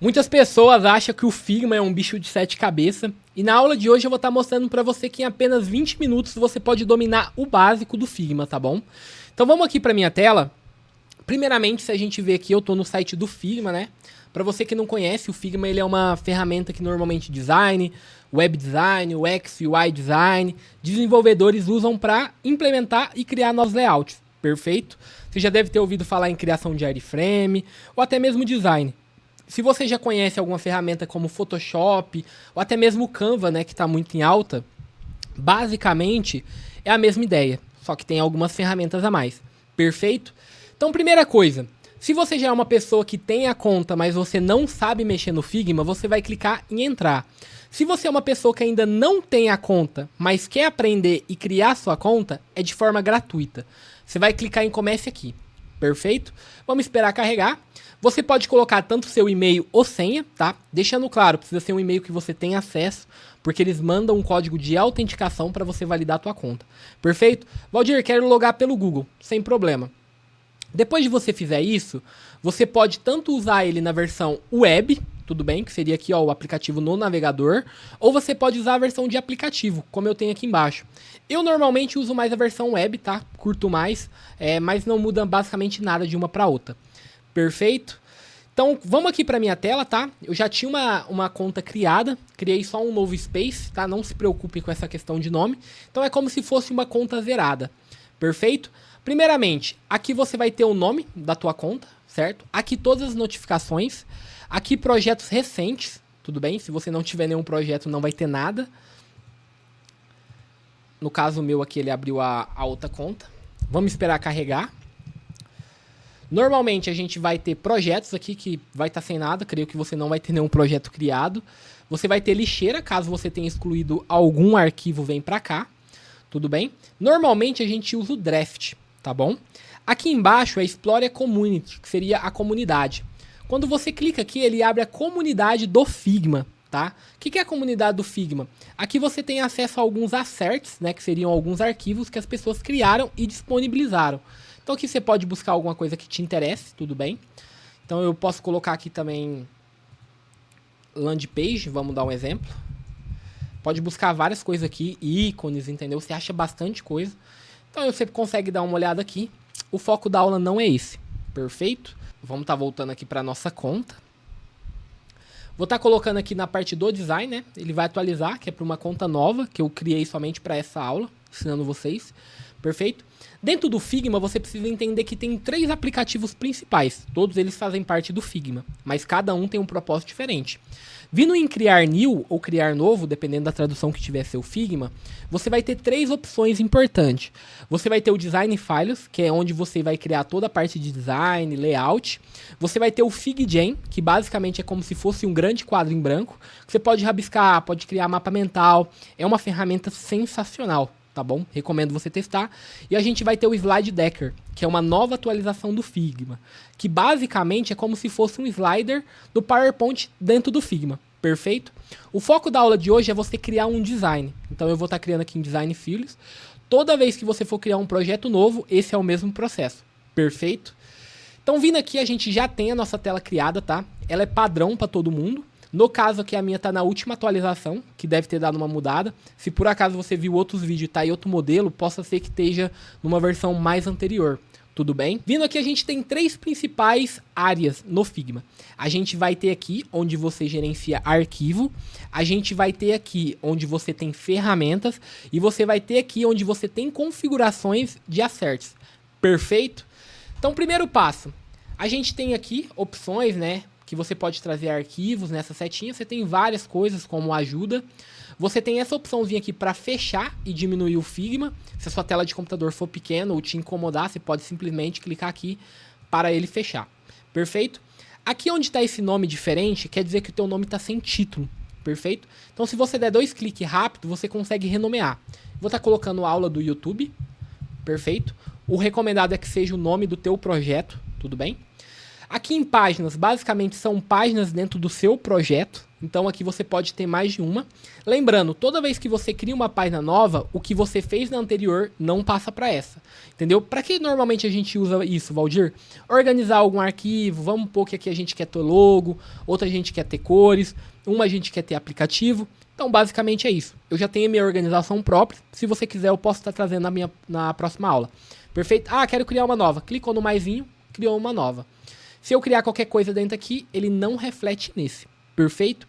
Muitas pessoas acham que o Figma é um bicho de sete cabeças, e na aula de hoje eu vou estar mostrando para você que em apenas 20 minutos você pode dominar o básico do Figma, tá bom? Então vamos aqui para minha tela. Primeiramente, se a gente ver aqui, eu estou no site do Figma, né? Para você que não conhece, o Figma ele é uma ferramenta que normalmente design, web design, UX, UI design, desenvolvedores usam para implementar e criar novos layouts, perfeito? Você já deve ter ouvido falar em criação de wireframe ou até mesmo design. Se você já conhece alguma ferramenta como Photoshop ou até mesmo o Canva, né, que está muito em alta, basicamente é a mesma ideia, só que tem algumas ferramentas a mais. Perfeito? Então, primeira coisa, se você já é uma pessoa que tem a conta, mas você não sabe mexer no Figma, você vai clicar em entrar. Se você é uma pessoa que ainda não tem a conta, mas quer aprender e criar sua conta, é de forma gratuita. Você vai clicar em comece aqui. Perfeito? Vamos esperar carregar. Você pode colocar tanto seu e-mail ou senha, tá? Deixando claro, precisa ser um e-mail que você tem acesso, porque eles mandam um código de autenticação para você validar a tua conta. Perfeito? Valdir, quero logar pelo Google, sem problema. Depois de você fizer isso, você pode tanto usar ele na versão web, tudo bem, que seria aqui ó, o aplicativo no navegador, ou você pode usar a versão de aplicativo, como eu tenho aqui embaixo. Eu normalmente uso mais a versão web, tá? Curto mais, mas não muda basicamente nada de uma para outra. Perfeito? Então, vamos aqui para minha tela, tá? Eu já tinha uma conta criada, criei só um novo space, tá? Não se preocupe com essa questão de nome. Então, é como se fosse uma conta zerada. Perfeito? Primeiramente, aqui você vai ter o nome da tua conta, certo? Aqui todas as notificações. Aqui projetos recentes, tudo bem? Se você não tiver nenhum projeto, não vai ter nada. No caso meu aqui, ele abriu a outra conta. Vamos esperar carregar. Normalmente a gente vai ter projetos aqui que vai estar sem nada, creio que você não vai ter nenhum projeto criado. Você vai ter lixeira, caso você tenha excluído algum arquivo, vem para cá. Tudo bem? Normalmente a gente usa o draft, tá bom? Aqui embaixo é Explore a Community, que seria a comunidade. Quando você clica aqui, ele abre a comunidade do Figma, tá? O que é a comunidade do Figma? Aqui você tem acesso a alguns asserts, né, que seriam alguns arquivos que as pessoas criaram e disponibilizaram. Então aqui você pode buscar alguma coisa que te interesse, tudo bem? Então eu posso colocar aqui também landing page, vamos dar um exemplo. Pode buscar várias coisas aqui, ícones, entendeu? Você acha bastante coisa. Então você consegue dar uma olhada aqui. O foco da aula não é esse, perfeito? Vamos estar voltando aqui para nossa conta. Vou estar colocando aqui na parte do design, né? Ele vai atualizar, que é para uma conta nova, que eu criei somente para essa aula, ensinando vocês. Perfeito? Dentro do Figma, você precisa entender que tem 3 aplicativos principais. Todos eles fazem parte do Figma, mas cada um tem um propósito diferente. Vindo em criar new ou criar novo, dependendo da tradução que tiver seu Figma, você vai ter 3 opções importantes. Você vai ter o Design Files, que é onde você vai criar toda a parte de design, layout. Você vai ter o FigJam, que basicamente é como se fosse um grande quadro em branco. Você pode rabiscar, pode criar mapa mental. É uma ferramenta sensacional. Tá bom? Recomendo você testar. E a gente vai ter o Slide Decker, que é uma nova atualização do Figma, que basicamente é como se fosse um slider do PowerPoint dentro do Figma. Perfeito? O foco da aula de hoje é você criar um design. Então eu vou estar criando aqui em Design Files. Toda vez que você for criar um projeto novo, esse é o mesmo processo. Perfeito? Então vindo aqui, a gente já tem a nossa tela criada, tá? Ela é padrão para todo mundo. No caso aqui, a minha tá na última atualização, que deve ter dado uma mudada. Se por acaso você viu outros vídeos e tá em outro modelo, possa ser que esteja numa versão mais anterior. Tudo bem? Vindo aqui, a gente tem 3 principais áreas no Figma. A gente vai ter aqui onde você gerencia arquivo. A gente vai ter aqui onde você tem ferramentas. E você vai ter aqui onde você tem configurações de asserts. Perfeito? Então, primeiro passo. A gente tem aqui opções, né? Que você pode trazer arquivos nessa setinha. Você tem várias coisas como ajuda. Você tem essa opçãozinha aqui para fechar e diminuir o Figma. Se a sua tela de computador for pequena ou te incomodar, você pode simplesmente clicar aqui para ele fechar. Perfeito? Aqui onde está esse nome diferente, quer dizer que o teu nome está sem título. Perfeito? Então se você der 2 cliques rápido, você consegue renomear. Vou estar colocando aula do YouTube. Perfeito? O recomendado é que seja o nome do teu projeto. Tudo bem? Aqui em páginas, basicamente são páginas dentro do seu projeto, Então aqui você pode ter mais de uma. Lembrando, toda vez que você cria uma página nova, o que você fez na anterior não passa para essa. Entendeu? Para que normalmente a gente usa isso, Valdir? Organizar algum arquivo, vamos pôr que aqui a gente quer ter logo, outra a gente quer ter cores, uma a gente quer ter aplicativo. Então basicamente é isso. Eu já tenho a minha organização própria. Se você quiser eu posso estar trazendo na próxima aula. Perfeito? Ah, quero criar uma nova. Clicou no maisinho, criou uma nova. Se eu criar qualquer coisa dentro aqui, ele não reflete nesse. Perfeito?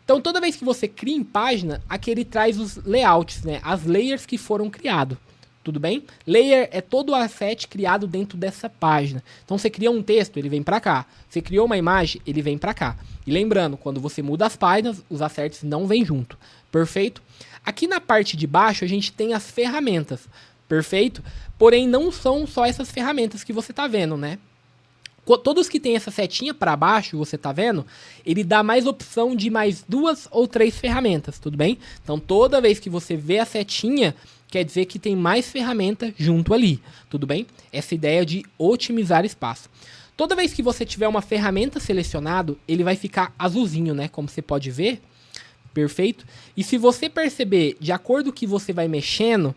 Então, toda vez que você cria em página, aqui ele traz os layouts, né? As layers que foram criados. Tudo bem? Layer é todo o asset criado dentro dessa página. Então, você cria um texto, ele vem para cá. Você criou uma imagem, ele vem para cá. E lembrando, quando você muda as páginas, os assets não vêm junto. Perfeito? Aqui na parte de baixo, a gente tem as ferramentas. Perfeito? Porém, não são só essas ferramentas que você está vendo, né? Todos que tem essa setinha para baixo, você tá vendo? Ele dá mais opção de mais 2 ou 3 ferramentas, tudo bem? Então, toda vez que você vê a setinha, quer dizer que tem mais ferramenta junto ali, tudo bem? Essa ideia de otimizar espaço. Toda vez que você tiver uma ferramenta selecionado, ele vai ficar azulzinho, né? Como você pode ver. Perfeito? E se você perceber, de acordo com que você vai mexendo,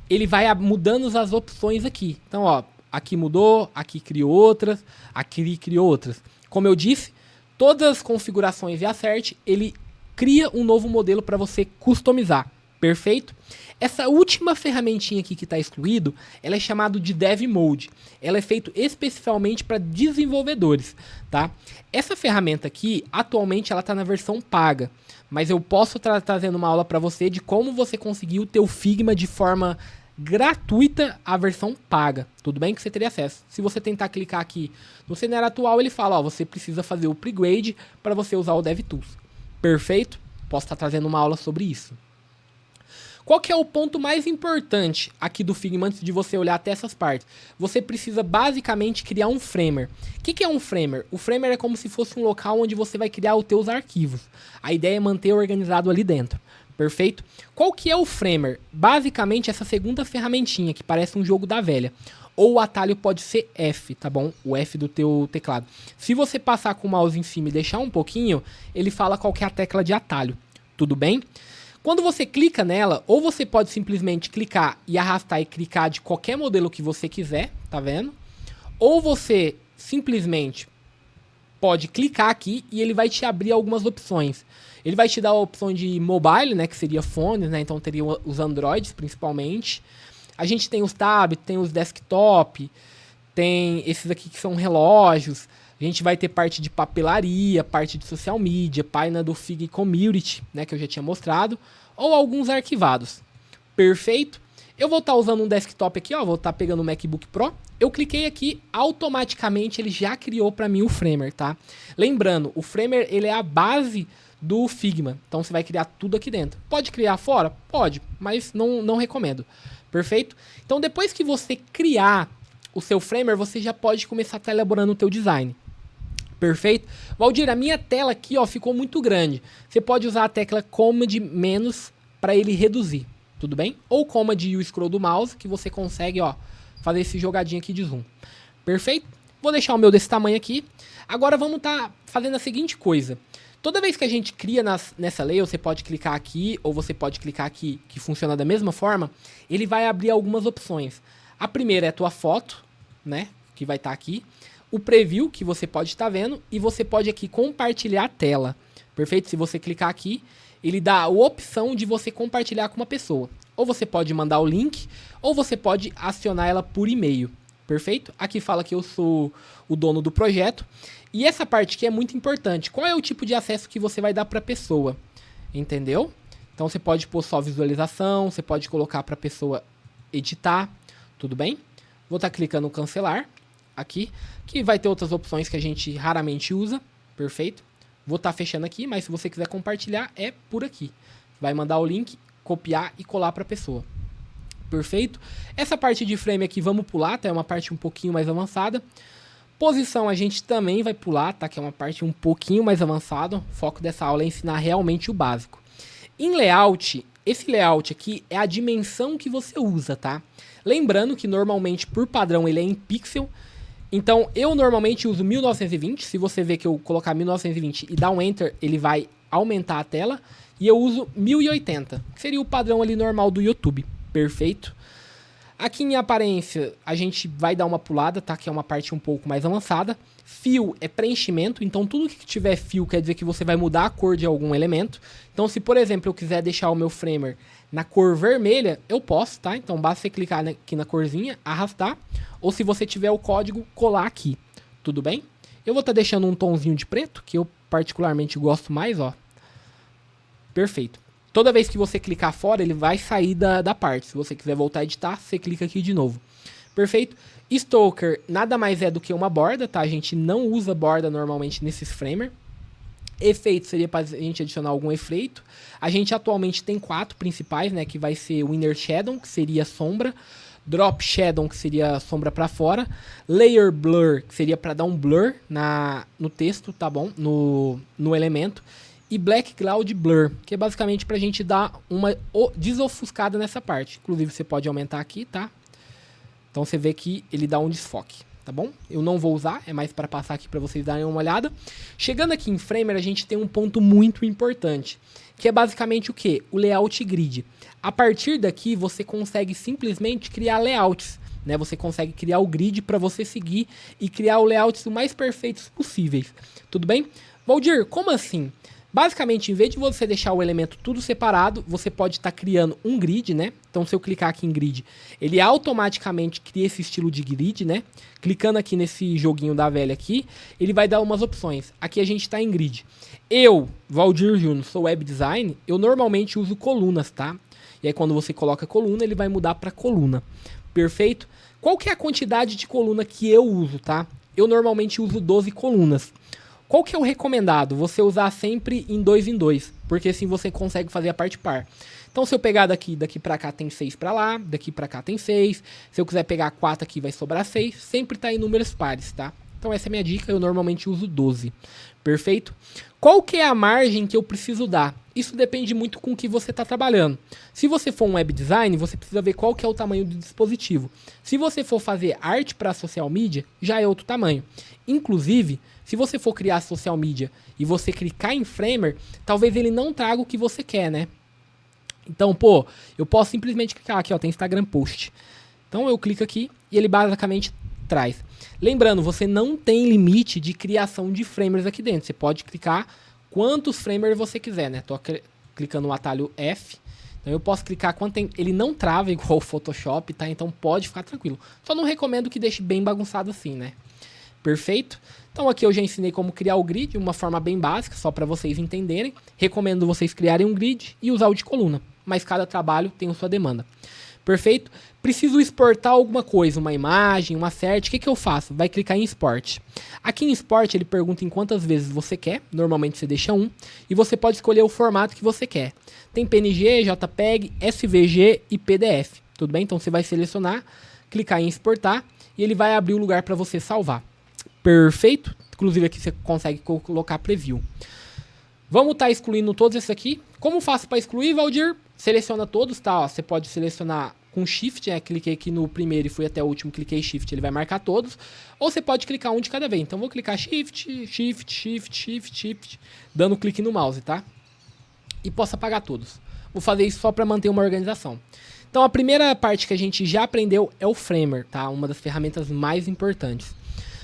ele vai mudando as opções aqui. Então, ó, aqui mudou, aqui criou outras, aqui criou outras. Como eu disse, todas as configurações e acerte, ele cria um novo modelo para você customizar. Perfeito? Essa última ferramentinha aqui que está excluído, ela é chamada de Dev Mode. Ela é feita especificamente para desenvolvedores, tá? Essa ferramenta aqui, atualmente, ela está na versão paga. Mas eu posso estar trazendo uma aula para você de como você conseguir o teu Figma de forma gratuita a versão paga, tudo bem que você teria acesso. Se você tentar clicar aqui no cenário atual, ele fala, ó, você precisa fazer o upgrade para você usar o DevTools. Perfeito? Posso estar trazendo uma aula sobre isso. Qual que é o ponto mais importante aqui do Figma antes de você olhar até essas partes? Você precisa basicamente criar um framer. O que é um framer? O framer é como se fosse um local onde você vai criar os teus arquivos. A ideia é manter organizado ali dentro. Perfeito? Qual que é o framer? Basicamente essa segunda ferramentinha que parece um jogo da velha. Ou o atalho pode ser F, tá bom? O F do teu teclado. Se você passar com o mouse em cima e deixar um pouquinho, ele fala qual que é a tecla de atalho. Tudo bem? Quando você clica nela, ou você pode simplesmente clicar e arrastar e clicar de qualquer modelo que você quiser, tá vendo? Ou você simplesmente pode clicar aqui e ele vai te abrir algumas opções. Ele vai te dar a opção de mobile, né, que seria fones, né, então teria os Androids principalmente. A gente tem os tablets, tem os desktop, tem esses aqui que são relógios. A gente vai ter parte de papelaria, parte de social media, página do Fig Community, né, que eu já tinha mostrado, ou alguns arquivados. Perfeito? Eu vou estar usando um desktop aqui, ó, vou estar pegando o MacBook Pro. Eu cliquei aqui, automaticamente ele já criou para mim o Framer, tá? Lembrando, o Framer ele é a base do Figma, então você vai criar tudo aqui dentro. Pode criar fora? Pode, mas não recomendo. Perfeito? Então depois que você criar o seu Framer, você já pode começar a estar elaborando o teu design. Perfeito? Valdir, a minha tela aqui, ó, ficou muito grande. Você pode usar a tecla Command- para ele reduzir, tudo bem? Ou Command e o scroll do mouse, que você consegue, ó, fazer esse jogadinho aqui de zoom. Perfeito? Vou deixar o meu desse tamanho aqui. Agora vamos estar fazendo a seguinte coisa. Toda vez que a gente cria nessa layer, você pode clicar aqui, ou você pode clicar aqui, que funciona da mesma forma, ele vai abrir algumas opções. A primeira é a tua foto, né, que vai estar aqui. O preview, que você pode estar vendo, e você pode aqui compartilhar a tela. Perfeito? Se você clicar aqui, ele dá a opção de você compartilhar com uma pessoa. Ou você pode mandar o link, ou você pode acionar ela por e-mail. Perfeito? Aqui fala que eu sou o dono do projeto. E essa parte aqui é muito importante. Qual é o tipo de acesso que você vai dar para a pessoa? Entendeu? Então você pode pôr só visualização, você pode colocar para a pessoa editar. Tudo bem? Vou estar clicando no cancelar. Aqui, que vai ter outras opções que a gente raramente usa, perfeito? Vou estar fechando aqui, mas se você quiser compartilhar, é por aqui. Vai mandar o link, copiar e colar para a pessoa. Perfeito? Essa parte de frame aqui vamos pular, tá? É uma parte um pouquinho mais avançada. Posição a gente também vai pular, tá? Que é uma parte um pouquinho mais avançada. O foco dessa aula é ensinar realmente o básico. Em layout, esse layout aqui é a dimensão que você usa, tá? Lembrando que normalmente, por padrão, ele é em pixel. Então, eu normalmente uso 1920. Se você ver que eu colocar 1920 e dar um Enter, ele vai aumentar a tela. E eu uso 1080, que seria o padrão ali normal do YouTube. Perfeito. Aqui em aparência, a gente vai dar uma pulada, tá? Que é uma parte um pouco mais avançada. Fio é preenchimento, então tudo que tiver fio quer dizer que você vai mudar a cor de algum elemento. Então, se por exemplo eu quiser deixar o meu framer na cor vermelha, eu posso, tá? Então basta você clicar aqui na corzinha, arrastar. Ou se você tiver o código, colar aqui. Tudo bem? Eu vou estar deixando um tomzinho de preto, que eu particularmente gosto mais, ó. Perfeito. Toda vez que você clicar fora, ele vai sair da parte. Se você quiser voltar a editar, você clica aqui de novo. Perfeito? Stoker nada mais é do que uma borda, tá? A gente não usa borda normalmente nesses framer. Efeito seria para a gente adicionar algum efeito. A gente atualmente tem 4 principais, né? Que vai ser o Inner Shadow, que seria sombra. Drop Shadow, que seria sombra para fora. Layer Blur, que seria para dar um blur no texto, tá bom? No elemento. E Black Cloud Blur, que é basicamente pra gente dar uma desofuscada nessa parte. Inclusive você pode aumentar aqui, tá? Então você vê que ele dá um desfoque, tá bom? Eu não vou usar, é mais para passar aqui para vocês darem uma olhada. Chegando aqui em Framer, a gente tem um ponto muito importante, que é basicamente o quê? O layout grid. A partir daqui você consegue simplesmente criar layouts, né? Você consegue criar o grid para você seguir e criar o layouts o mais perfeitos possíveis. Tudo bem? Valdir, como assim? Basicamente, em vez de você deixar o elemento tudo separado, você pode estar criando um grid, né? Então, se eu clicar aqui em grid, ele automaticamente cria esse estilo de grid, né? Clicando aqui nesse joguinho da velha aqui, ele vai dar umas opções. Aqui a gente está em grid. Eu, Valdir Júnior, sou web design, eu normalmente uso colunas, tá? E aí, quando você coloca coluna, ele vai mudar para coluna. Perfeito? Qual que é a quantidade de coluna que eu uso, tá? Eu normalmente uso 12 colunas. Qual que é o recomendado? Você usar sempre em 2 em 2, porque assim você consegue fazer a parte par. Então se eu pegar daqui para cá tem 6 para lá, daqui para cá tem 6. Se eu quiser pegar 4 aqui vai sobrar 6, sempre tá em números pares, tá? Então essa é a minha dica, eu normalmente uso 12. Perfeito? Qual que é a margem que eu preciso dar? Isso depende muito com o que você está trabalhando. Se você for um web design, você precisa ver qual que é o tamanho do dispositivo. Se você for fazer arte para social media, já é outro tamanho. Inclusive, se você for criar social media e você clicar em Framer, talvez ele não traga o que você quer, né? Então, pô, eu posso simplesmente clicar aqui, ó, tem Instagram Post. Então eu clico aqui e ele basicamente traz. Lembrando, você não tem limite de criação de framers aqui dentro. Você pode clicar quantos framers você quiser, né? Tô clicando no atalho F. Então eu posso clicar quanto tem. Ele não trava igual o Photoshop, tá? Então pode ficar tranquilo. Só não recomendo que deixe bem bagunçado assim, né? Perfeito? Então aqui eu já ensinei como criar o grid de uma forma bem básica, só para vocês entenderem. Recomendo vocês criarem um grid e usar o de coluna, mas cada trabalho tem a sua demanda. Perfeito? Preciso exportar alguma coisa, uma imagem, uma cert, o que eu faço? Vai clicar em Export. Aqui em Export ele pergunta em quantas vezes você quer, normalmente você deixa 1, e você pode escolher o formato que você quer. Tem PNG, JPEG, SVG e PDF, tudo bem? Então você vai selecionar, clicar em Exportar, e ele vai abrir o lugar para você salvar. Perfeito? Inclusive aqui você consegue colocar preview. Vamos estar excluindo todos esses aqui. Como faço para excluir, Valdir? Seleciona todos, tá? Ó, você pode selecionar com Shift, né? Cliquei aqui no primeiro e fui até o último, cliquei Shift, ele vai marcar todos. Ou você pode clicar um de cada vez. Então vou clicar Shift, Shift, Shift, Shift, Shift, dando clique no mouse, tá? E posso apagar todos. Vou fazer isso só para manter uma organização. Então a primeira parte que a gente já aprendeu é o Framer, tá? Uma das ferramentas mais importantes.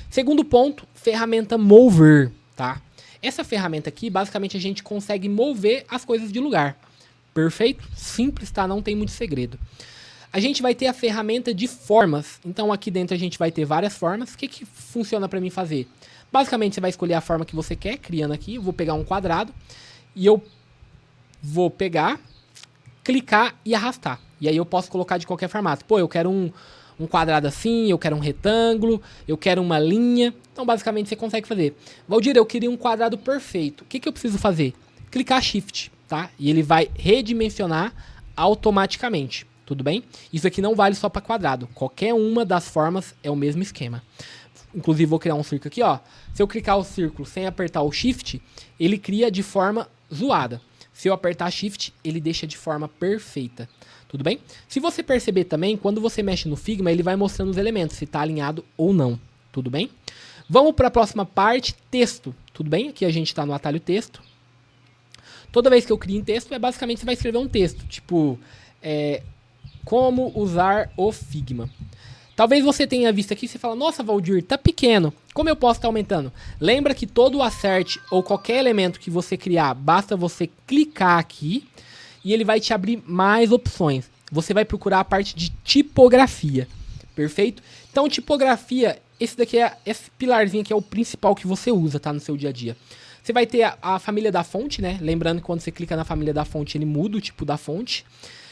Segundo ponto, ferramenta Mover, tá? Essa ferramenta aqui, basicamente, a gente consegue mover as coisas de lugar. Perfeito? Simples, tá? Não tem muito segredo. A gente vai ter a ferramenta de formas. Então, aqui dentro a gente vai ter várias formas. O que funciona para mim fazer? Basicamente, você vai escolher a forma que você quer, criando aqui. Eu vou pegar um quadrado e eu vou pegar, clicar e arrastar. E aí eu posso colocar de qualquer formato. Pô, eu quero um quadrado assim, eu quero um retângulo, eu quero uma linha. Então, basicamente, você consegue fazer. Valdir, eu queria um quadrado perfeito. O que eu preciso fazer? Clicar Shift, tá? E ele vai redimensionar automaticamente, tudo bem? Isso aqui não vale só para quadrado. Qualquer uma das formas é o mesmo esquema. Inclusive, vou criar um círculo aqui, ó. Se eu clicar o círculo sem apertar o Shift, ele cria de forma zoada. Se eu apertar Shift, ele deixa de forma perfeita. Tudo bem? Se você perceber também, quando você mexe no Figma, ele vai mostrando os elementos, se está alinhado ou não. tudo bem? Vamos para a próxima parte, texto, tudo bem? Aqui a gente está no atalho texto. Toda vez que eu crio um texto, basicamente você vai escrever um texto, tipo, como usar o Figma. Talvez você tenha visto aqui e você fala, nossa, Valdir, tá pequeno, como eu posso estar aumentando? Lembra que todo o assert ou qualquer elemento que você criar, basta você clicar aqui e ele vai te abrir mais opções. Você vai procurar a parte de tipografia, perfeito? Então, tipografia, esse pilarzinho aqui é o principal que você usa, tá, no seu dia a dia. Você vai ter a família da fonte, né? Lembrando que quando você clica na família da fonte, ele muda o tipo da fonte.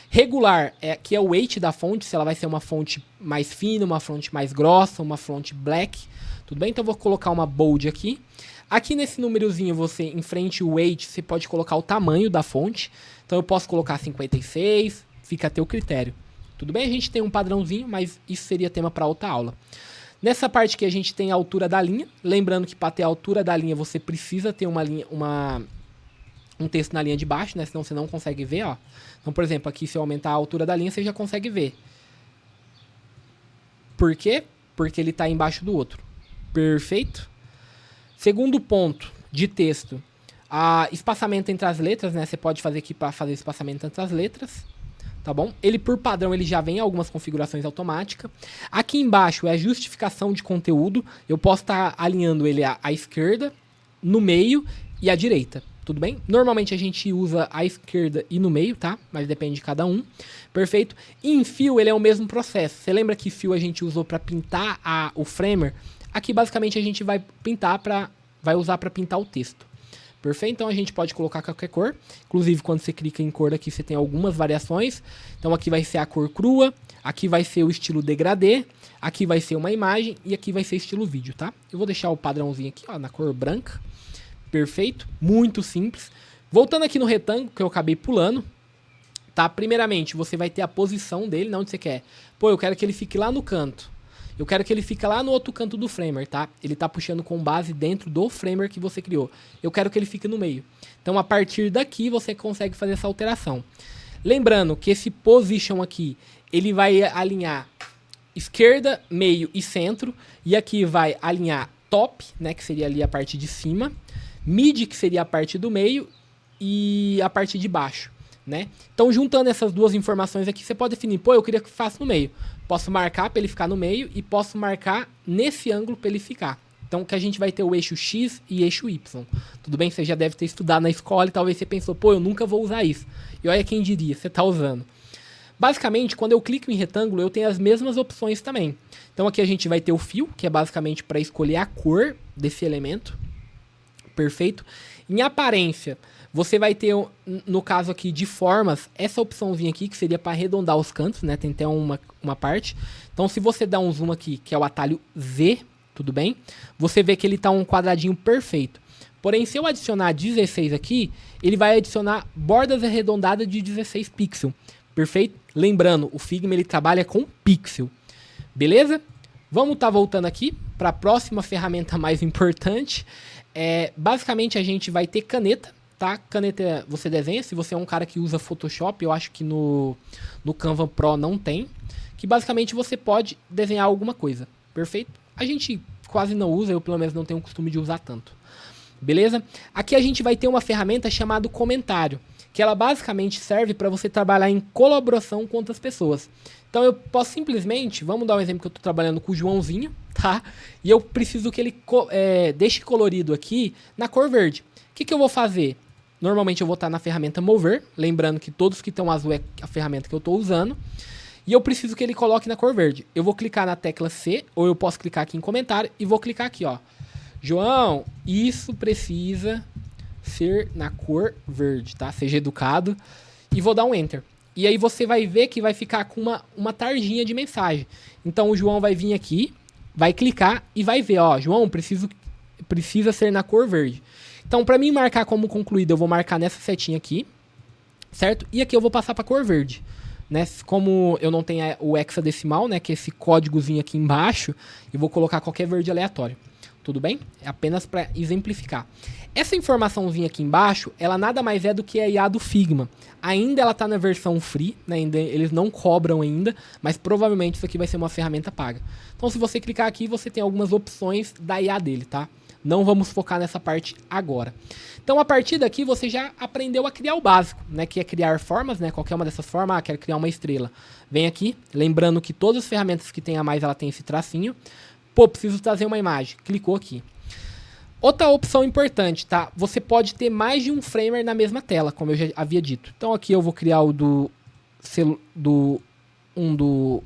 Regular, que é o weight da fonte, se ela vai ser uma fonte mais fina, uma fonte mais grossa, uma fonte black, tudo bem? Então eu vou colocar uma bold aqui. Aqui nesse númerozinho, você, em frente ao weight, você pode colocar o tamanho da fonte. Então eu posso colocar 56, fica a teu critério. Tudo bem? A gente tem um padrãozinho, mas isso seria tema para outra aula. Nessa parte que a gente tem a altura da linha, lembrando que para ter a altura da linha, você precisa ter um texto na linha de baixo, né? Senão você não consegue ver, ó. Então, por exemplo, aqui se eu aumentar a altura da linha, você já consegue ver. Por quê? Porque ele está embaixo do outro. Perfeito? Segundo ponto de texto. Espaçamento entre as letras, né? Você pode fazer aqui para fazer espaçamento entre as letras. Tá bom? Ele, por padrão, ele já vem em algumas configurações automáticas. Aqui embaixo é a justificação de conteúdo. Eu posso estar alinhando ele à esquerda, no meio e à direita. Tudo bem? Normalmente a gente usa a esquerda e no meio, tá? Mas depende de cada um. Perfeito? E em fio, ele é o mesmo processo. Você lembra que fio a gente usou para pintar o framer? Aqui, basicamente, a gente vai usar para pintar o texto. Perfeito? Então, a gente pode colocar qualquer cor. Inclusive, quando você clica em cor aqui, você tem algumas variações. Então, aqui vai ser a cor crua. Aqui vai ser o estilo degradê. Aqui vai ser uma imagem. E aqui vai ser estilo vídeo, tá? Eu vou deixar o padrãozinho aqui, ó, na cor branca. Perfeito, muito simples. Voltando aqui no retângulo, que eu acabei pulando, tá? Primeiramente, você vai ter a posição dele, onde você quer. Pô, eu quero que ele fique lá no canto. Eu quero que ele fique lá no outro canto do framer, tá? Ele tá puxando com base dentro do framer que você criou. Eu quero que ele fique no meio. Então, a partir daqui, você consegue fazer essa alteração. Lembrando que esse position aqui, ele vai alinhar esquerda, meio e centro. E aqui vai alinhar top, né? Que seria ali a parte de cima. Mid, que seria a parte do meio, e a parte de baixo, né? Então, juntando essas duas informações aqui, você pode definir, pô, eu queria que faça no meio. Posso marcar para ele ficar no meio e posso marcar nesse ângulo para ele ficar. Então, que a gente vai ter o eixo X e eixo Y. Tudo bem? Você já deve ter estudado na escola e talvez você pensou, pô, eu nunca vou usar isso. E olha quem diria, você está usando. Basicamente, quando eu clico em retângulo, eu tenho as mesmas opções também. Então, aqui a gente vai ter o fio, que é basicamente para escolher a cor desse elemento. Perfeito? Em aparência, você vai ter, no caso aqui de formas, essa opçãozinha aqui, que seria para arredondar os cantos, né? Tem até uma parte. Então, se você dá um zoom aqui, que é o atalho Z, tudo bem? Você vê que ele está um quadradinho perfeito. Porém, se eu adicionar 16 aqui, ele vai adicionar bordas arredondadas de 16 pixels. Perfeito? Lembrando, o Figma ele trabalha com pixel. Beleza? Vamos estar voltando aqui para a próxima ferramenta mais importante. Basicamente a gente vai ter caneta, tá? Caneta você desenha, se você é um cara que usa Photoshop, eu acho que no Canva Pro não tem, que basicamente você pode desenhar alguma coisa, perfeito? A gente quase não usa, eu pelo menos não tenho o costume de usar tanto, beleza? Aqui a gente vai ter uma ferramenta chamada comentário, que ela basicamente serve para você trabalhar em colaboração com outras pessoas. Então eu posso simplesmente, vamos dar um exemplo que eu estou trabalhando com o Joãozinho, tá? E eu preciso que ele deixe colorido aqui na cor verde. O que eu vou fazer? Normalmente eu vou estar na ferramenta mover, lembrando que todos que estão azul é a ferramenta que eu estou usando. E eu preciso que ele coloque na cor verde. Eu vou clicar na tecla C, ou eu posso clicar aqui em comentário e vou clicar aqui, ó. João, isso precisa ser na cor verde, tá? Seja educado. E vou dar um Enter. E aí você vai ver que vai ficar com uma tarjinha de mensagem. Então o João vai vir aqui, vai clicar e vai ver, ó, João, precisa ser na cor verde. Então, para mim marcar como concluído, eu vou marcar nessa setinha aqui, certo? E aqui eu vou passar para cor verde, né? Como eu não tenho o hexadecimal, né, que é esse códigozinho aqui embaixo, eu vou colocar qualquer verde aleatório. tudo bem? É apenas para exemplificar. Essa informaçãozinha aqui embaixo, ela nada mais é do que a IA do Figma. Ainda ela está na versão free, né? Ainda, eles não cobram ainda, mas provavelmente isso aqui vai ser uma ferramenta paga. Então se você clicar aqui, você tem algumas opções da IA dele, tá? Não vamos focar nessa parte agora. Então a partir daqui você já aprendeu a criar o básico, né? Que é criar formas, né? Qualquer uma dessas formas, quero criar uma estrela. Vem aqui, lembrando que todas as ferramentas que tem a mais, ela tem esse tracinho. Pô, preciso trazer uma imagem. Clicou aqui. Outra opção importante, tá? Você pode ter mais de um framer na mesma tela, como eu já havia dito. Então aqui eu vou criar o do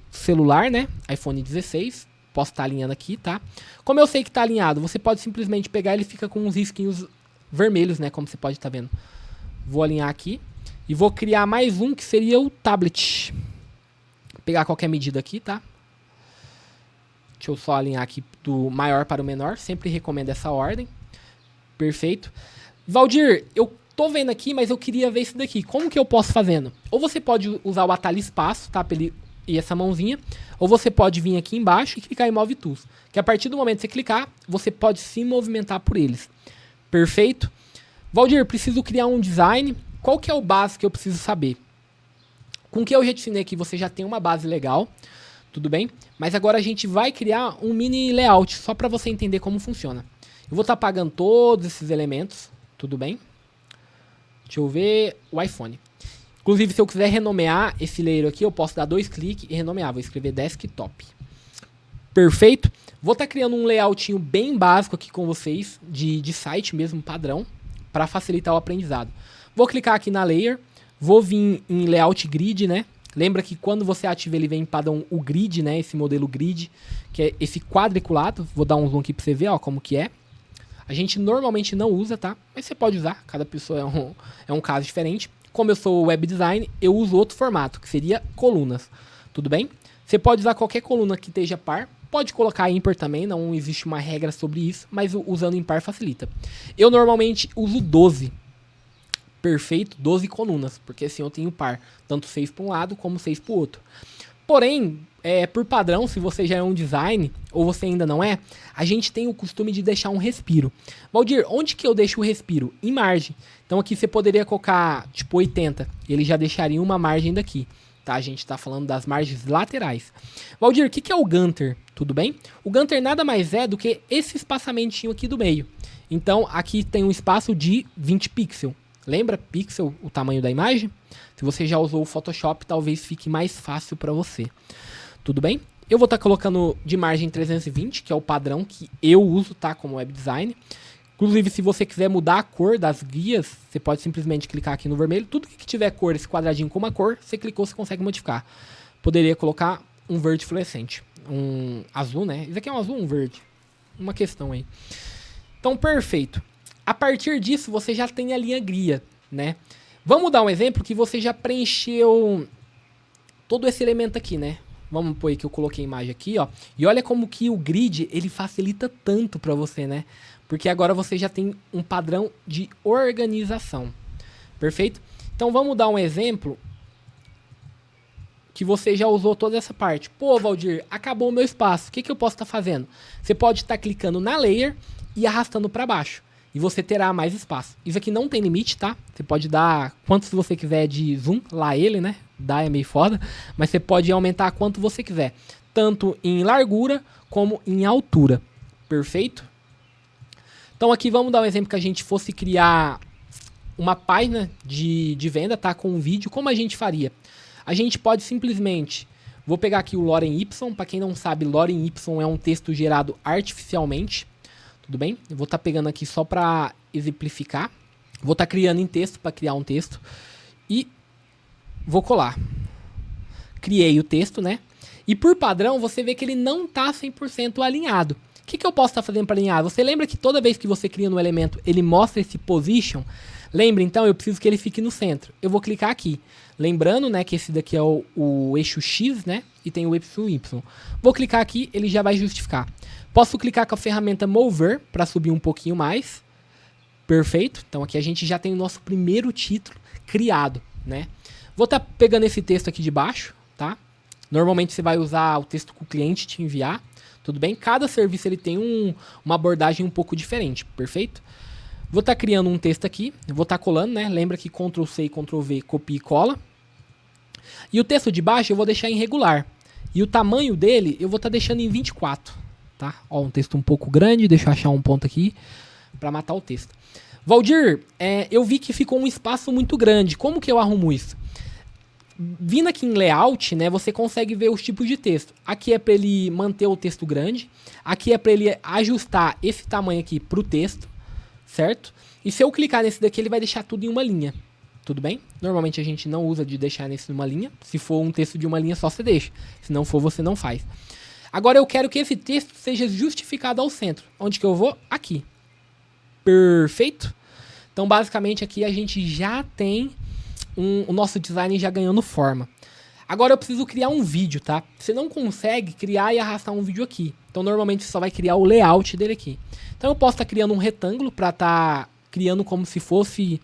celular, né? iPhone 16. Posso estar alinhando aqui, tá? Como eu sei que está alinhado, você pode simplesmente pegar, ele fica com uns risquinhos vermelhos, né? Como você pode estar vendo. Vou alinhar aqui. E vou criar mais um que seria o tablet. Vou pegar qualquer medida aqui, tá? Deixa eu só alinhar aqui do maior para o menor. Sempre recomendo essa ordem. Perfeito. Valdir, eu tô vendo aqui, mas eu queria ver isso daqui. Como que eu posso fazendo? Ou você pode usar o atalho espaço, tá? E essa mãozinha. Ou você pode vir aqui embaixo e clicar em Move Tools. Que a partir do momento que você clicar, você pode se movimentar por eles. Perfeito. Valdir, preciso criar um design. Qual que é o básico que eu preciso saber? Com o que eu já te ensinei aqui, você já tem uma base legal. Tudo bem? Mas agora a gente vai criar um mini layout, só para você entender como funciona. Eu vou estar apagando todos esses elementos, tudo bem? Deixa eu ver o iPhone. Inclusive, se eu quiser renomear esse layer aqui, eu posso dar 2 cliques e renomear. Vou escrever desktop. Perfeito? Vou estar criando um layoutinho bem básico aqui com vocês, de site mesmo, padrão, para facilitar o aprendizado. Vou clicar aqui na layer, vou vir em layout grid, né? Lembra que quando você ativa ele vem em padrão o grid, né? Esse modelo grid, que é esse quadriculado. Vou dar um zoom aqui para você ver, ó, como que é. A gente normalmente não usa, tá? Mas você pode usar, cada pessoa é um caso diferente. Como eu sou web design, eu uso outro formato, que seria colunas. Tudo bem? Você pode usar qualquer coluna que esteja par. Pode colocar ímpar também, não existe uma regra sobre isso, mas usando ímpar facilita. Eu normalmente uso 12. Perfeito, 12 colunas, porque assim eu tenho par, tanto 6 para um lado como 6 para o outro. Porém, por padrão, se você já é um design, ou você ainda não é, a gente tem o costume de deixar um respiro. Valdir, onde que eu deixo o respiro? Em margem. Então aqui você poderia colocar, tipo 80, ele já deixaria uma margem daqui. Tá? A gente está falando das margens laterais. Valdir, o que é o Gunter? Tudo bem? O Gunter nada mais é do que esse espaçamentinho aqui do meio. Então aqui tem um espaço de 20 pixels. Lembra pixel, o tamanho da imagem? Se você já usou o Photoshop, talvez fique mais fácil para você. Tudo bem? Eu vou estar colocando de margem 320, que é o padrão que eu uso, tá? Como web design. Inclusive, se você quiser mudar a cor das guias, você pode simplesmente clicar aqui no vermelho. Tudo que tiver cor, esse quadradinho com uma cor, você clicou, você consegue modificar. Poderia colocar um verde fluorescente. Um azul, né? Isso aqui é um azul ou um verde? Uma questão aí. Então, perfeito. A partir disso, você já tem a linha guia, né? Vamos dar um exemplo que você já preencheu todo esse elemento aqui, né? Vamos pôr aí que eu coloquei a imagem aqui, ó. E olha como que o grid, ele facilita tanto para você, né? Porque agora você já tem um padrão de organização. Perfeito? Então, vamos dar um exemplo que você já usou toda essa parte. Pô, Valdir, acabou o meu espaço. O que eu posso estar fazendo? Você pode estar clicando na layer e arrastando para baixo. E você terá mais espaço. Isso aqui não tem limite, tá? Você pode dar quantos você quiser de zoom, lá ele, né? Dá é meio foda. Mas você pode aumentar quanto você quiser. Tanto em largura como em altura. Perfeito? Então aqui vamos dar um exemplo que a gente fosse criar uma página de venda, tá? Com um vídeo. Como a gente faria? A gente pode simplesmente... Vou pegar aqui o Lorem Y. Para quem não sabe, Lorem Y é um texto gerado artificialmente. Tudo bem? Eu vou estar pegando aqui só para exemplificar. Vou estar criando em texto para criar um texto. E vou colar. Criei o texto, né? E por padrão, você vê que ele não está 100% alinhado. O que eu posso estar fazendo para alinhar? Você lembra que toda vez que você cria um elemento, ele mostra esse position? Lembra, então, eu preciso que ele fique no centro. Eu vou clicar aqui. Lembrando, né, que esse daqui é o eixo X, né? E tem o eixo Y. Vou clicar aqui, ele já vai justificar. Posso clicar com a ferramenta Mover para subir um pouquinho mais. Perfeito. Então aqui a gente já tem o nosso primeiro título criado, né? Vou estar pegando esse texto aqui de baixo, tá? Normalmente você vai usar o texto que o cliente te enviar. Tudo bem? Cada serviço ele tem uma abordagem um pouco diferente, perfeito? Vou estar criando um texto aqui, vou estar colando, né? Lembra que Ctrl C e Ctrl V, copia e cola. E o texto de baixo eu vou deixar em regular. E o tamanho dele eu vou estar deixando em 24, tá? Ó, um texto um pouco grande, deixa eu achar um ponto aqui para matar o texto. Valdir, eu vi que ficou um espaço muito grande. Como que eu arrumo isso? Vindo aqui em layout, né, você consegue ver os tipos de texto. Aqui é para ele manter o texto grande. Aqui é para ele ajustar esse tamanho aqui para o texto, certo? E se eu clicar nesse daqui, ele vai deixar tudo em uma linha. Tudo bem? Normalmente a gente não usa de deixar nesse numa linha. Se for um texto de uma linha, só você deixa. Se não for, você não faz. Agora eu quero que esse texto seja justificado ao centro. Onde que eu vou? Aqui. Perfeito? Então, basicamente, aqui a gente já tem o nosso design já ganhando forma. Agora eu preciso criar um vídeo, tá? Você não consegue criar e arrastar um vídeo aqui. Então, normalmente, você só vai criar o layout dele aqui. Então, eu posso estar criando um retângulo para estar criando como se fosse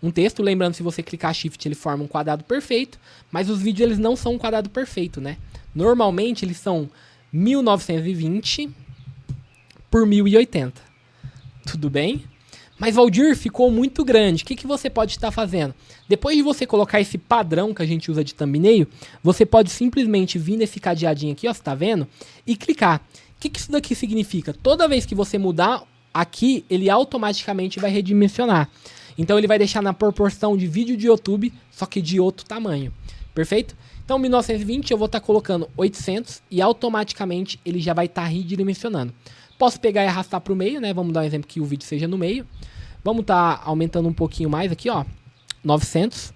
um texto. Lembrando, se você clicar Shift, ele forma um quadrado perfeito. Mas os vídeos, eles não são um quadrado perfeito, né? Normalmente, eles são 1920 por 1080. Tudo bem? Mas, Valdir, ficou muito grande. O que você pode estar fazendo? Depois de você colocar esse padrão que a gente usa de thumbnail, você pode simplesmente vir nesse cadeadinho aqui, ó, você tá vendo? E clicar. O que isso daqui significa? Toda vez que você mudar aqui, ele automaticamente vai redimensionar. Então, ele vai deixar na proporção de vídeo de YouTube, só que de outro tamanho. Perfeito? Então, 1920 eu vou estar colocando 800 e automaticamente ele já vai estar redimensionando. Posso pegar e arrastar para o meio, né? Vamos dar um exemplo que o vídeo seja no meio. Vamos estar aumentando um pouquinho mais aqui, ó. 900.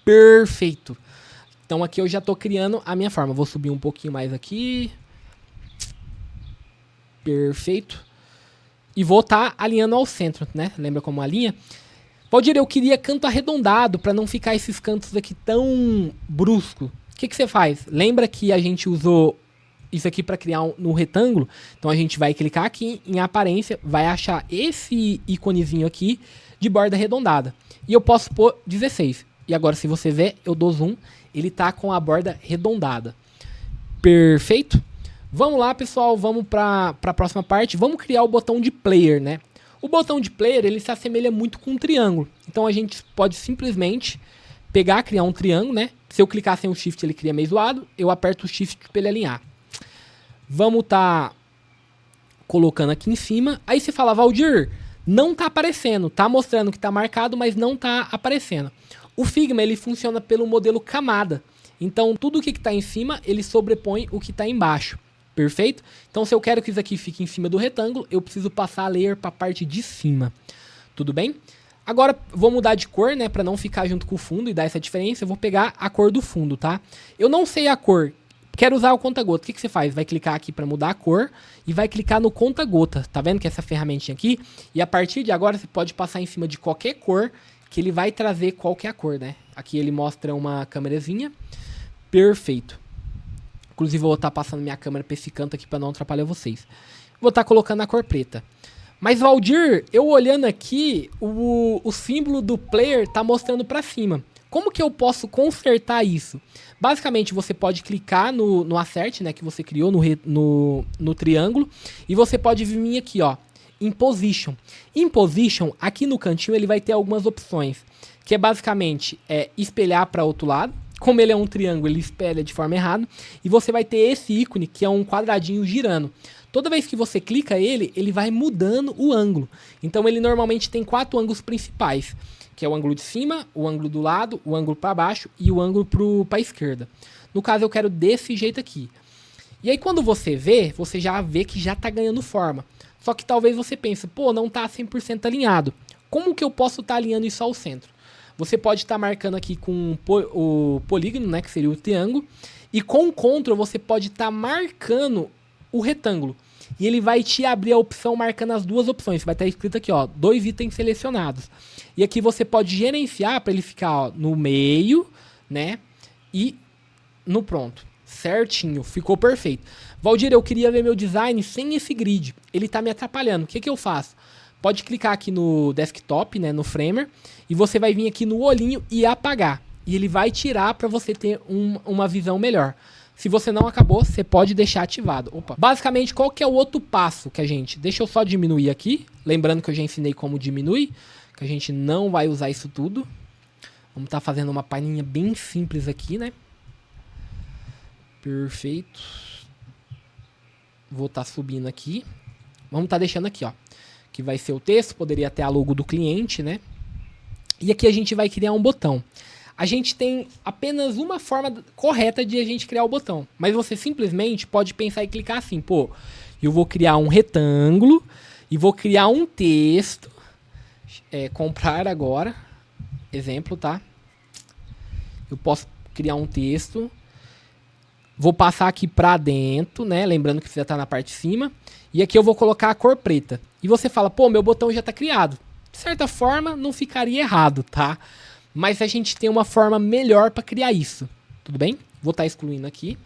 Perfeito. Então aqui eu já estou criando a minha forma. Vou subir um pouquinho mais aqui. Perfeito. E vou estar alinhando ao centro, né? Lembra como a linha? Valdir, eu queria canto arredondado para não ficar esses cantos aqui tão brusco. O que você faz? Lembra que a gente usou isso aqui para criar no retângulo? Então a gente vai clicar aqui em aparência, vai achar esse íconezinho aqui de borda arredondada. E eu posso pôr 16. E agora, se você ver, eu dou zoom, ele tá com a borda arredondada. Perfeito? Vamos lá, pessoal, vamos para a próxima parte. Vamos criar o botão de player, né? O botão de player, ele se assemelha muito com um triângulo. Então a gente pode simplesmente pegar, criar um triângulo, né? Se eu clicar sem o shift, ele cria meio zoado. Eu aperto o shift para ele alinhar. Vamos estar colocando aqui em cima. Aí você fala, Valdir, não tá aparecendo. Tá mostrando que tá marcado, mas não tá aparecendo. O Figma, ele funciona pelo modelo camada. Então, tudo que tá em cima, ele sobrepõe o que tá embaixo. Perfeito? Então, se eu quero que isso aqui fique em cima do retângulo, eu preciso passar a layer para a parte de cima. Tudo bem? Agora, vou mudar de cor, né? Para não ficar junto com o fundo e dar essa diferença. Eu vou pegar a cor do fundo, tá? Eu não sei a cor. Quero usar o conta-gota. O que você faz? Vai clicar aqui para mudar a cor e vai clicar no conta-gota. Tá vendo que essa ferramentinha aqui? E a partir de agora você pode passar em cima de qualquer cor que ele vai trazer qual que é a cor, né? Aqui ele mostra uma câmerazinha. Perfeito. Inclusive eu vou estar passando minha câmera para esse canto aqui para não atrapalhar vocês. Vou estar colocando a cor preta. Mas, Valdir, eu olhando aqui, o símbolo do player tá mostrando para cima. Como que eu posso consertar isso? Basicamente, você pode clicar no assert, né, que você criou no triângulo, e você pode vir aqui, ó, em Position. Em Position, aqui no cantinho, ele vai ter algumas opções, que é basicamente espelhar para outro lado. Como ele é um triângulo, ele espelha de forma errada. E você vai ter esse ícone, que é um quadradinho girando. Toda vez que você clica ele vai mudando o ângulo. Então, ele normalmente tem 4 ângulos principais, que é o ângulo de cima, o ângulo do lado, o ângulo para baixo e o ângulo para a esquerda. No caso, eu quero desse jeito aqui. E aí, quando você vê, você já vê que já está ganhando forma. Só que talvez você pense, pô, não está 100% alinhado. Como que eu posso estar alinhando isso ao centro? Você pode estar marcando aqui com o polígono, né, que seria o triângulo. E com o Ctrl, você pode estar marcando o retângulo. E ele vai te abrir a opção marcando as duas opções. Vai estar escrito aqui, ó, 2 itens selecionados. E aqui você pode gerenciar para ele ficar, ó, no meio, né, e no pronto. Certinho, ficou perfeito. Valdir, eu queria ver meu design sem esse grid. Ele está me atrapalhando. O que eu faço? Pode clicar aqui no desktop, né, no Framer, e você vai vir aqui no olhinho e apagar. E ele vai tirar para você ter uma visão melhor. Se você não acabou, você pode deixar ativado. Opa. Basicamente, qual que é o outro passo que a gente... Deixa eu só diminuir aqui. Lembrando que eu já ensinei como diminui. Que a gente não vai usar isso tudo. Vamos estar fazendo uma palhinha bem simples aqui, né? Perfeito. Vou estar subindo aqui. Vamos estar deixando aqui, ó. Que vai ser o texto. Poderia ter a logo do cliente, né? E aqui a gente vai criar um botão. A gente tem apenas uma forma correta de a gente criar o botão. Mas você simplesmente pode pensar e clicar assim, pô, eu vou criar um retângulo e vou criar um texto. Comprar agora. Exemplo, tá? Eu posso criar um texto. Vou passar aqui pra dentro, né? Lembrando que precisa estar na parte de cima. E aqui eu vou colocar a cor preta. E você fala, pô, meu botão já tá criado. De certa forma, não ficaria errado, tá? Mas a gente tem uma forma melhor para criar isso. Tudo bem? Vou estar excluindo aqui.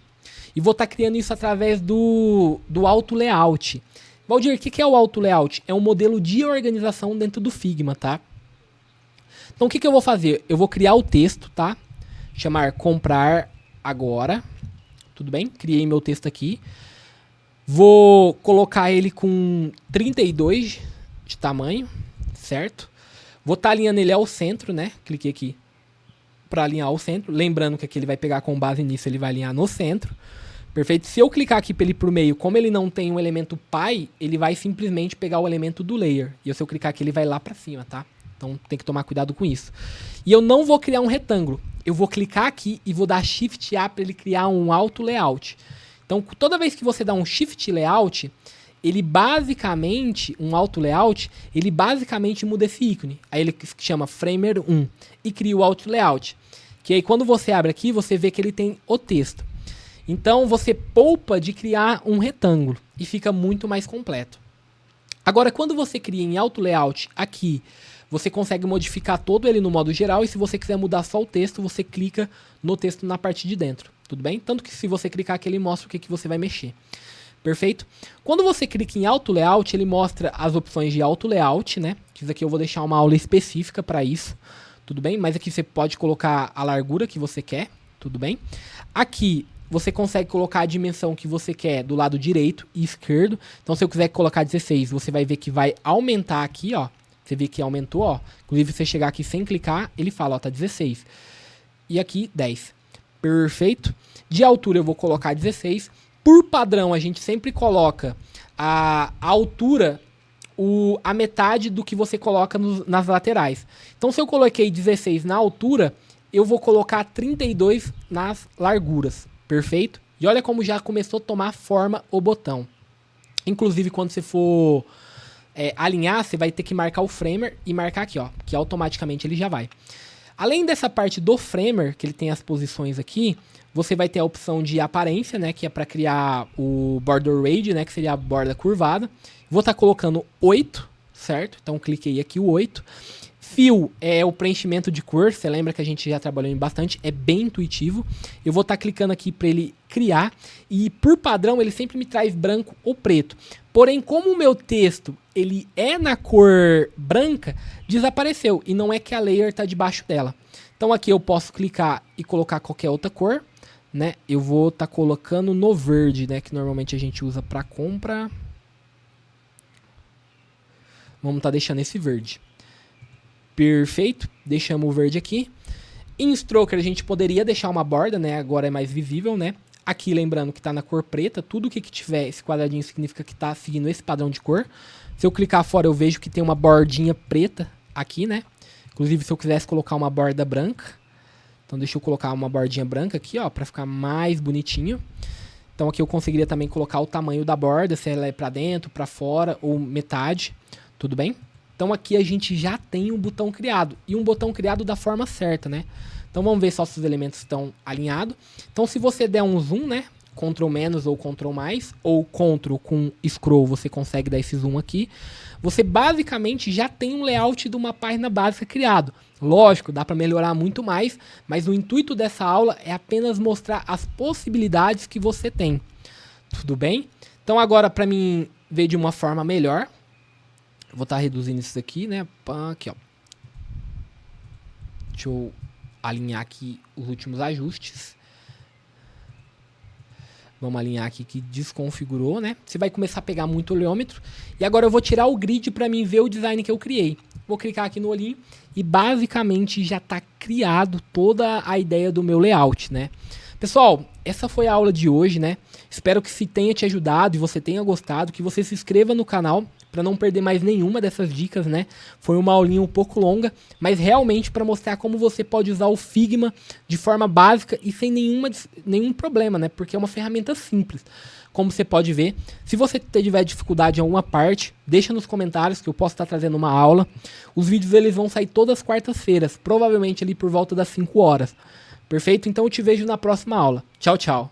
E vou estar criando isso através do Auto Layout. Valdir, o que é o Auto Layout? É um modelo de organização dentro do Figma, tá? Então o que eu vou fazer? Eu vou criar o texto, tá? Chamar comprar agora. Tudo bem? Criei meu texto aqui. Vou colocar ele com 32 de tamanho, certo? Vou estar alinhando ele ao centro, né? Cliquei aqui para alinhar ao centro. Lembrando que aqui ele vai pegar com base nisso, ele vai alinhar no centro. Perfeito? Se eu clicar aqui para ele pro meio, como ele não tem um elemento pai, ele vai simplesmente pegar o elemento do layer. E se eu clicar aqui, ele vai lá para cima, tá? Então tem que tomar cuidado com isso. E eu não vou criar um retângulo. Eu vou clicar aqui e vou dar Shift A para ele criar um Auto Layout. Então toda vez que você dá um Shift Layout, ele basicamente, um Auto Layout, ele basicamente muda esse ícone. Aí ele chama Framer 1 e cria o Auto Layout. Que aí quando você abre aqui, você vê que ele tem o texto. Então você poupa de criar um retângulo e fica muito mais completo. Agora, quando você cria em Auto Layout aqui, você consegue modificar todo ele no modo geral e se você quiser mudar só o texto, você clica no texto na parte de dentro. Tudo bem? Tanto que se você clicar aqui, ele mostra o que você vai mexer. Perfeito? Quando você clica em Auto Layout, ele mostra as opções de Auto Layout, né? Isso aqui eu vou deixar uma aula específica para isso, tudo bem? Mas aqui você pode colocar a largura que você quer, tudo bem? Aqui você consegue colocar a dimensão que você quer do lado direito e esquerdo. Então se eu quiser colocar 16, você vai ver que vai aumentar aqui, ó. Você vê que aumentou, ó. Inclusive se você chegar aqui sem clicar, ele fala, ó, tá 16. E aqui 10. Perfeito? De altura eu vou colocar 16. Por padrão, a gente sempre coloca a altura, a metade do que você coloca nas laterais. Então, se eu coloquei 16 na altura, eu vou colocar 32 nas larguras. Perfeito? E olha como já começou a tomar forma o botão. Inclusive, quando você for alinhar, você vai ter que marcar o framer e marcar aqui, ó, que automaticamente ele já vai. Além dessa parte do framer, que ele tem as posições aqui, você vai ter a opção de aparência, né, que é para criar o border radius, né, que seria a borda curvada. Vou estar colocando 8, certo? Então cliquei aqui o 8. Fill é o preenchimento de cor, você lembra que a gente já trabalhou em bastante, é bem intuitivo. Eu vou estar clicando aqui para ele criar e por padrão ele sempre me traz branco ou preto. Porém, como o meu texto ele é na cor branca, desapareceu e não é que a layer está debaixo dela. Então aqui eu posso clicar e colocar qualquer outra cor, né? Eu vou estar colocando no verde, né, que normalmente a gente usa para compra. Vamos estar deixando esse verde. Perfeito, deixamos o verde aqui. Em Stroker a gente poderia deixar uma borda, né? Agora é mais visível, né? Aqui lembrando que está na cor preta, tudo que tiver esse quadradinho significa que está seguindo esse padrão de cor. Se eu clicar fora eu vejo que tem uma bordinha preta aqui, né? Inclusive se eu quisesse colocar uma borda branca, então deixa eu colocar uma bordinha branca aqui, ó, para ficar mais bonitinho. Então aqui eu conseguiria também colocar o tamanho da borda, se ela é para dentro, para fora ou metade, tudo bem? Então aqui a gente já tem um botão criado, e um botão criado da forma certa, né? Então vamos ver só se os elementos estão alinhados. Então se você der um zoom, né? Ctrl menos ou Ctrl mais, ou Ctrl com scroll, você consegue dar esse zoom aqui. Você basicamente já tem um layout de uma página básica criado. Lógico, dá para melhorar muito mais, mas o intuito dessa aula é apenas mostrar as possibilidades que você tem. Tudo bem? Então agora para mim ver de uma forma melhor, vou estar reduzindo isso aqui, né? Aqui, ó. Deixa eu alinhar aqui os últimos ajustes. Vamos alinhar aqui que desconfigurou, né? Você vai começar a pegar muito oleômetro. E agora eu vou tirar o grid para mim ver o design que eu criei. Vou clicar aqui no olhinho e basicamente já está criado toda a ideia do meu layout, né? Pessoal, essa foi a aula de hoje, né? Espero que se tenha te ajudado e você tenha gostado, que você se inscreva no canal para não perder mais nenhuma dessas dicas, né? Foi uma aulinha um pouco longa, mas realmente para mostrar como você pode usar o Figma de forma básica e sem nenhum problema, né? Porque é uma ferramenta simples. Como você pode ver, se você tiver dificuldade em alguma parte, deixa nos comentários que eu posso estar trazendo uma aula. Os vídeos eles vão sair todas as quartas-feiras, provavelmente ali por volta das 5 horas. Perfeito? Então eu te vejo na próxima aula. Tchau, tchau.